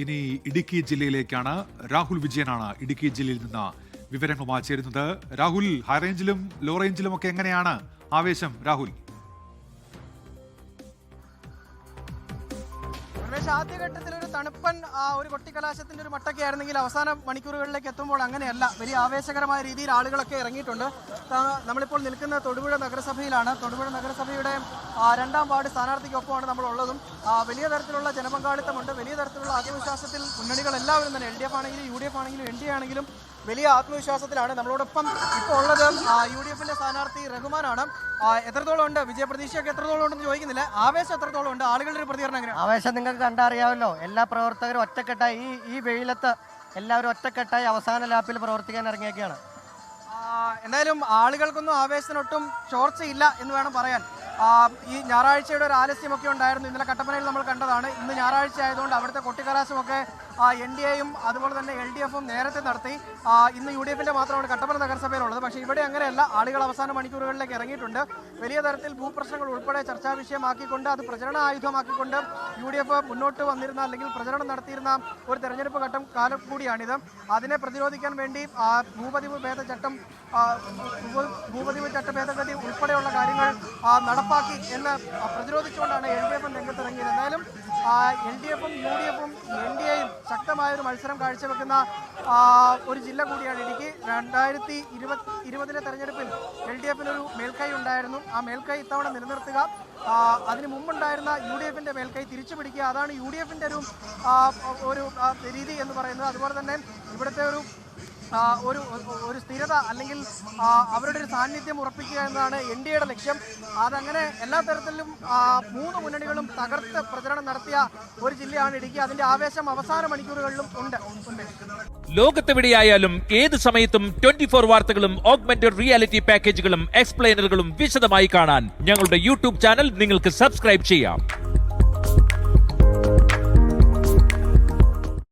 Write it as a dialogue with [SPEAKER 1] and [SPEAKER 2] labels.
[SPEAKER 1] ഇനി ഇടുക്കി ജില്ലയിലേക്കാണ്. രാഹുൽ വിജയനാണ് ഇടുക്കി ജില്ലയിൽ നിന്ന് വിവരങ്ങളുമായി ചേരുന്നത്. രാഹുൽ, ഹൈറേഞ്ചിലും ലോ റേഞ്ചിലും ഒക്കെ എങ്ങനെയാണ് ആവേശം? രാഹുൽ,
[SPEAKER 2] ആദ്യഘട്ടത്തിൽ ഒരു തണുപ്പൻ ഒരു കൊട്ടിക്കലാശത്തിന്റെ ഒരു മട്ടൊക്കെയായിരുന്നെങ്കിൽ അവസാന മണിക്കൂറുകളിലേക്ക് എത്തുമ്പോൾ അങ്ങനെയല്ല. വലിയ ആവേശകരമായ രീതിയിൽ ആളുകളൊക്കെ ഇറങ്ങിയിട്ടുണ്ട്. നമ്മളിപ്പോൾ നിൽക്കുന്ന തൊടുപുഴ നഗരസഭയിലാണ്. തൊടുപുഴ നഗരസഭയുടെ 2ാം വാർഡ് സ്ഥാനാർത്ഥിക്കൊപ്പമാണ് നമ്മൾ ഉള്ളതും. വലിയ തരത്തിലുള്ള ജനപങ്കാളിത്തമുണ്ട്. വലിയ തരത്തിലുള്ള ആത്മവിശ്വാസത്തിൽ മുന്നണികൾ എല്ലാവരും തന്നെ LDF ആണെങ്കിലും UDF ആണെങ്കിലും NDA ആണെങ്കിലും വലിയ ആത്മവിശ്വാസത്തിലാണ്. നമ്മളോടൊപ്പം ഇപ്പോൾ ഉള്ളത് UDFന്റെ സ്ഥാനാർത്ഥി റഹ്മാനാണ്. എത്രത്തോളം ഉണ്ട് വിജയപ്രതീക്ഷയൊക്കെ? എത്രത്തോളം ഉണ്ടെന്ന് ചോദിക്കുന്നില്ല, ആവേശം എത്രത്തോളം ഉണ്ട്? ആളുകളുടെ ഒരു പ്രതികരണം എങ്ങനെയാണ്?
[SPEAKER 3] ആവേശം നിങ്ങൾക്ക് കണ്ടറിയാമല്ലോ. എല്ലാ പ്രവർത്തകരും ഒറ്റക്കെട്ടായി ഈ വെയിലത്ത് എല്ലാവരും ഒറ്റക്കെട്ടായി അവസാന ലാപ്പിൽ പ്രവർത്തിക്കാൻ ഇറങ്ങിയൊക്കെയാണ്.
[SPEAKER 2] എന്തായാലും ആളുകൾക്കൊന്നും ആവേശത്തിനൊട്ടും ചോർച്ചയില്ല എന്ന് വേണം പറയാൻ. ഈ ഞായറാഴ്ചയുടെ ഒരു ആലസ്യമൊക്കെ ഉണ്ടായിരുന്നു. ഇന്നലെ കട്ടപ്പനയിൽ നമ്മൾ കണ്ടതാണ്. ഇന്ന് ഞായറാഴ്ച ആയതുകൊണ്ട് അവിടുത്തെ കൊട്ടിക്കലാശമൊക്കെ NDAയും അതുപോലെ തന്നെ LDFും നേരത്തെ നടത്തി. ഇന്ന് UDFന്റെ മാത്രമാണ് കട്ടപ്പന നഗരസഭയിലുള്ളത്. പക്ഷേ ഇവിടെ അങ്ങനെയല്ല. ആളുകൾ അവസാന മണിക്കൂറുകളിലേക്ക് ഇറങ്ങിയിട്ടുണ്ട്. വലിയ തരത്തിൽ ഭൂപ്രശ്നങ്ങൾ ഉൾപ്പെടെ ചർച്ചാ വിഷയമാക്കിക്കൊണ്ട് അത് പ്രചരണ ആയുധമാക്കിക്കൊണ്ട് UDF മുന്നോട്ട് വന്നിരുന്ന അല്ലെങ്കിൽ പ്രചരണം നടത്തിയിരുന്ന ഒരു തെരഞ്ഞെടുപ്പ് കാലം കൂടിയാണിത്. അതിനെ പ്രതിരോധിക്കാൻ വേണ്ടി ഭൂപതിവ് ചട്ട ഭേദഗതി ഉൾപ്പെടെയുള്ള കാര്യങ്ങൾ നടപ്പാക്കി എന്ന് പ്രതിരോധിച്ചുകൊണ്ടാണ് LDF രംഗത്തിറങ്ങിയത്. എന്തായാലും LDFും UDFും NDAയും ശക്തമായൊരു മത്സരം കാഴ്ചവെക്കുന്ന ഒരു ജില്ല കൂടിയാണ് ഇടുക്കി. 2020 തെരഞ്ഞെടുപ്പിൽ LDFിനൊരു മേൽക്കൈ ഉണ്ടായിരുന്നു. ആ മേൽക്കൈ ഇത്തവണ നിലനിർത്തുക, അതിന് മുമ്പുണ്ടായിരുന്ന UDFന്റെ മേൽക്കൈ തിരിച്ചു പിടിക്കുക, അതാണ് UDFന്റെ ഒരു രീതി എന്ന് പറയുന്നത്. അതുപോലെ തന്നെ ഇവിടുത്തെ ഒരു സ്ഥിരത അല്ലെങ്കിൽ അവരുടെ ഒരു സാന്നിധ്യം ഉറപ്പിക്കുക എന്നതാണ് NDAയുടെ ലക്ഷ്യം. അതങ്ങനെ എല്ലാ തരത്തിലും 3 മുന്നണികളും തകർത്ത് പ്രചരണം നടത്തിയ ഒരു ജില്ലയാണ് ഇടുക്കി. അതിന്റെ ആവേശം അവസാന മണിക്കൂറുകളിലും ഉണ്ട്.
[SPEAKER 4] ലോകത്തെവിടെയായാലും ഏത് സമയത്തും 24 വാർത്തകളും ഓഗ്മെന്റഡ് റിയാലിറ്റി പാക്കേജുകളും എക്സ്പ്ലെയിനറുകളും വിശദമായി കാണാൻ ഞങ്ങളുടെ YouTube ചാനൽ നിങ്ങൾക്ക് സബ്സ്ക്രൈബ് ചെയ്യാം.